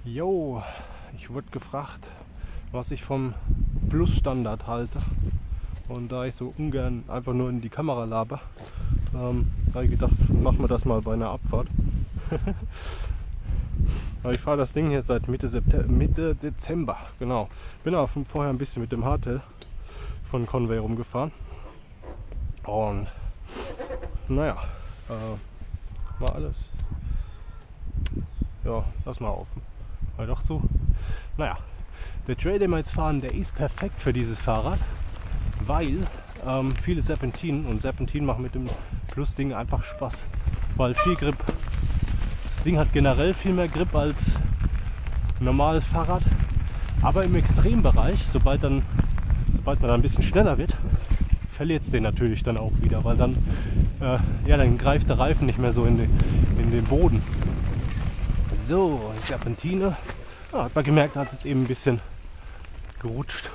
Jo, ich wurde gefragt, was ich vom Plus-Standard halte. Und da ich so ungern einfach nur in die Kamera laber, habe ich gedacht, machen wir das mal bei einer Abfahrt. Aber ich fahre das Ding jetzt seit Mitte Dezember. Genau. Bin auch vorher ein bisschen mit dem Hardtail von Conway rumgefahren. Und naja, war alles. Ja, lass mal auf. War doch zu. Naja, der Trail, den wir jetzt fahren, der ist perfekt für dieses Fahrrad, weil viele Serpentinen und Serpentinen machen mit dem Plus-Ding einfach Spaß, weil viel Grip. Das Ding hat generell viel mehr Grip als ein normales Fahrrad, aber im Extrembereich, sobald man dann ein bisschen schneller wird, verliert es den natürlich dann auch wieder, weil dann, dann greift der Reifen nicht mehr so in den Boden. So, Serpentine. Hat man gemerkt, hat es jetzt eben ein bisschen gerutscht.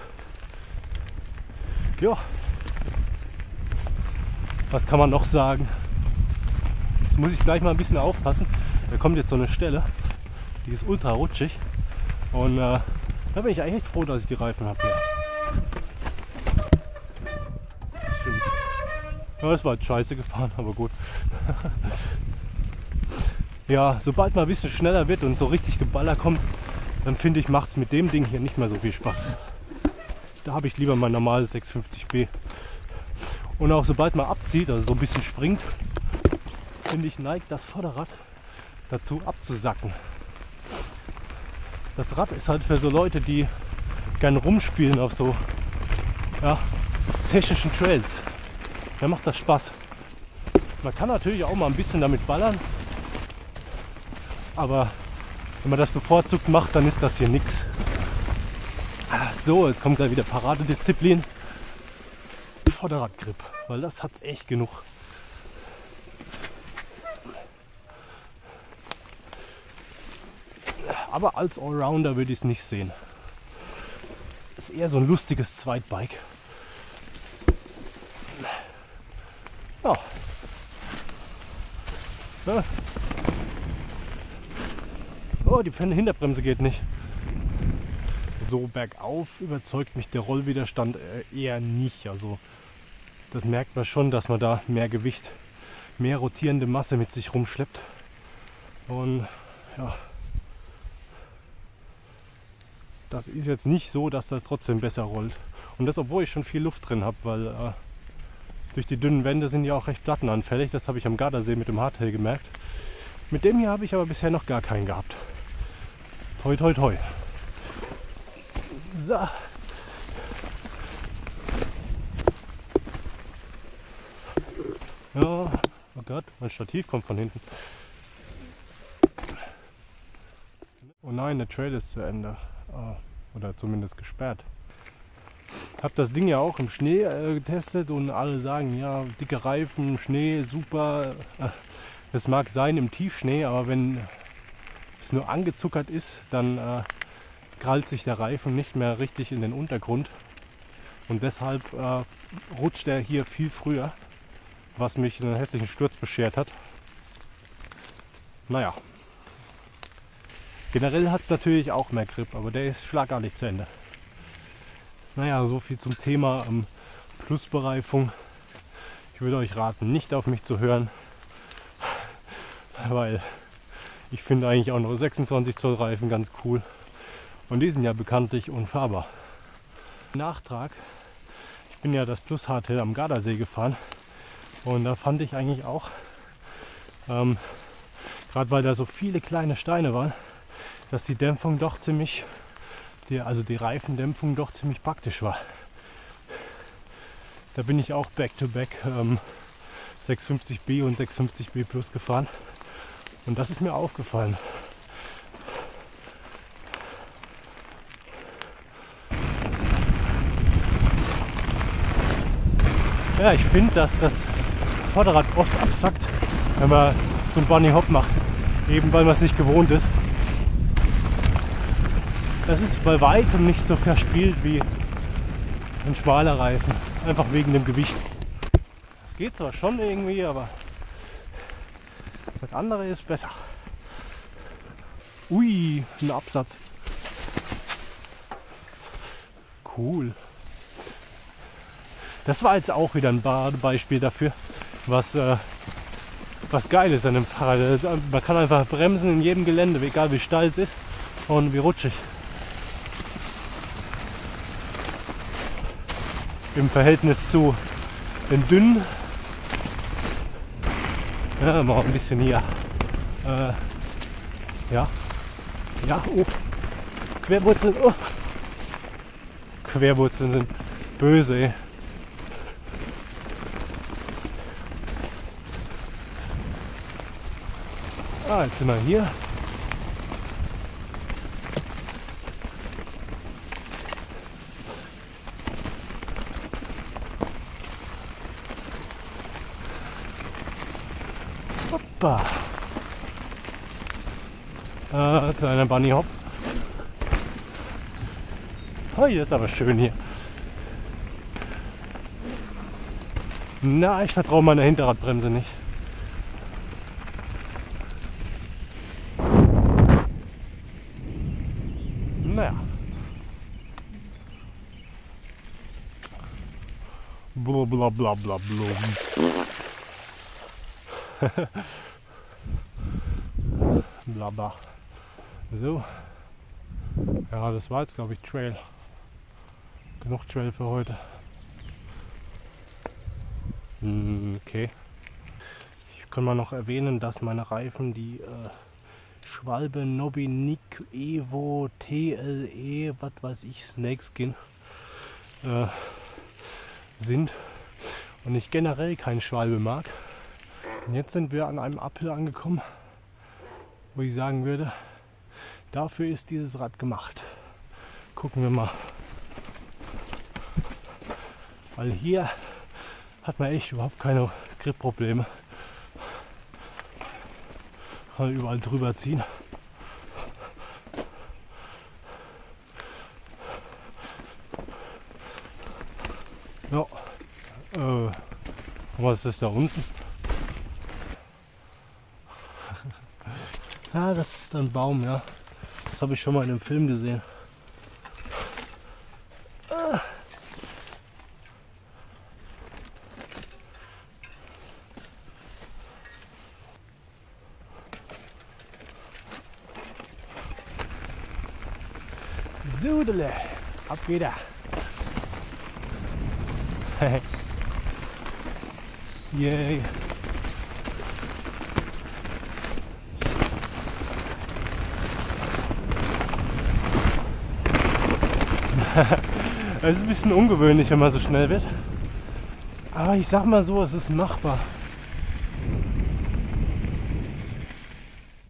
Ja. Was kann man noch sagen? Jetzt muss ich gleich mal ein bisschen aufpassen. Da kommt jetzt so eine Stelle, die ist ultra rutschig. Und da bin ich eigentlich echt froh, dass ich die Reifen habe. Ja, das war halt scheiße gefahren, aber gut. Ja, sobald man ein bisschen schneller wird und so richtig Geballer kommt, dann finde ich, macht es mit dem Ding hier nicht mehr so viel Spaß. Da habe ich lieber mein normales 650B. Und auch sobald man abzieht, also so ein bisschen springt, finde ich, neigt das Vorderrad dazu abzusacken. Das Rad ist halt für so Leute, die gerne rumspielen auf so technischen Trails. Da macht das Spaß. Man kann natürlich auch mal ein bisschen damit ballern. Aber wenn man das bevorzugt macht, dann ist das hier nichts. So, jetzt kommt gleich wieder Paradedisziplin. Vorderradgrip, weil das hat's echt genug. Aber als Allrounder würde ich es nicht sehen. Ist eher so ein lustiges Zweitbike. Ja. Ja. Oh, die Hinterbremse geht nicht. So bergauf überzeugt mich der Rollwiderstand eher nicht. Also das merkt man schon, dass man da mehr Gewicht, mehr rotierende Masse mit sich rumschleppt. Und ja, das ist jetzt nicht so, dass das trotzdem besser rollt. Und das, obwohl ich schon viel Luft drin habe, weil durch die dünnen Wände sind die auch recht plattenanfällig. Das habe ich am Gardasee mit dem Hardtail gemerkt. Mit dem hier habe ich aber bisher noch gar keinen gehabt. Toi toi toi. So. Ja, oh Gott, mein Stativ kommt von hinten. Oh nein, der Trail ist zu Ende. Oder zumindest gesperrt. Ich habe das Ding ja auch im Schnee getestet und alle sagen, ja, dicke Reifen, Schnee, super. Das mag sein im Tiefschnee, aber wenn es nur angezuckert ist, dann krallt sich der Reifen nicht mehr richtig in den Untergrund. Und deshalb rutscht er hier viel früher, was mich einen hässlichen Sturz beschert hat. Naja. Generell hat es natürlich auch mehr Grip, aber der ist schlagartig zu Ende. Naja, so viel zum Thema Plusbereifung. Ich würde euch raten, nicht auf mich zu hören, weil ich finde eigentlich auch noch 26 Zoll Reifen ganz cool. Und die sind ja bekanntlich unfahrbar. Nachtrag, ich bin ja das Plus Hardtail am Gardasee gefahren und da fand ich eigentlich auch, gerade weil da so viele kleine Steine waren, dass die Dämpfung doch ziemlich, die Reifendämpfung doch ziemlich praktisch war. Da bin ich auch back-to-back 650B und 650B Plus gefahren und das ist mir aufgefallen. Ja, ich finde, dass das Vorderrad oft absackt, wenn man so einen Bunny Hop macht, eben weil man es nicht gewohnt ist. Das ist bei weitem nicht so verspielt wie ein schmaler Reifen, einfach wegen dem Gewicht. Das geht zwar schon irgendwie, aber das andere ist besser. Ui, ein Absatz. Cool. Das war jetzt auch wieder ein Beispiel dafür, was geil ist an dem Fahrrad. Man kann einfach bremsen in jedem Gelände, egal wie steil es ist und wie rutschig. Im Verhältnis zu den dünnen. Ja, mal ein bisschen hier. Ja. Ja, oh. Querwurzeln. Oh. Querwurzeln sind böse, ey. Ah, jetzt sind wir hier. Hoppa. Kleiner Bunny Hop. Oh, hier ist aber schön hier. Na, ich vertraue meiner Hinterradbremse nicht. Naja. Bla bla bla bla bla. Bla bla. So. Ja, das war jetzt glaube ich Trail. Genug Trail für heute. Okay. Ich kann mal noch erwähnen, dass meine Reifen die Schwalbe Nobby Evo TLE, was weiß ich, Snakeskin sind und ich generell keinen Schwalbe mag. Und jetzt sind wir an einem Uphill angekommen, wo ich sagen würde, dafür ist dieses Rad gemacht. Gucken wir mal. Weil hier hat man echt überhaupt keine Grip-Probleme. Kann überall drüber ziehen. Ja. Was ist da unten? Ja, das ist ein Baum, ja. Das habe ich schon mal in einem Film gesehen. Sudele, ab wieder. Yay. Es ist ein bisschen ungewöhnlich, wenn man so schnell wird. Aber ich sag mal so, es ist machbar.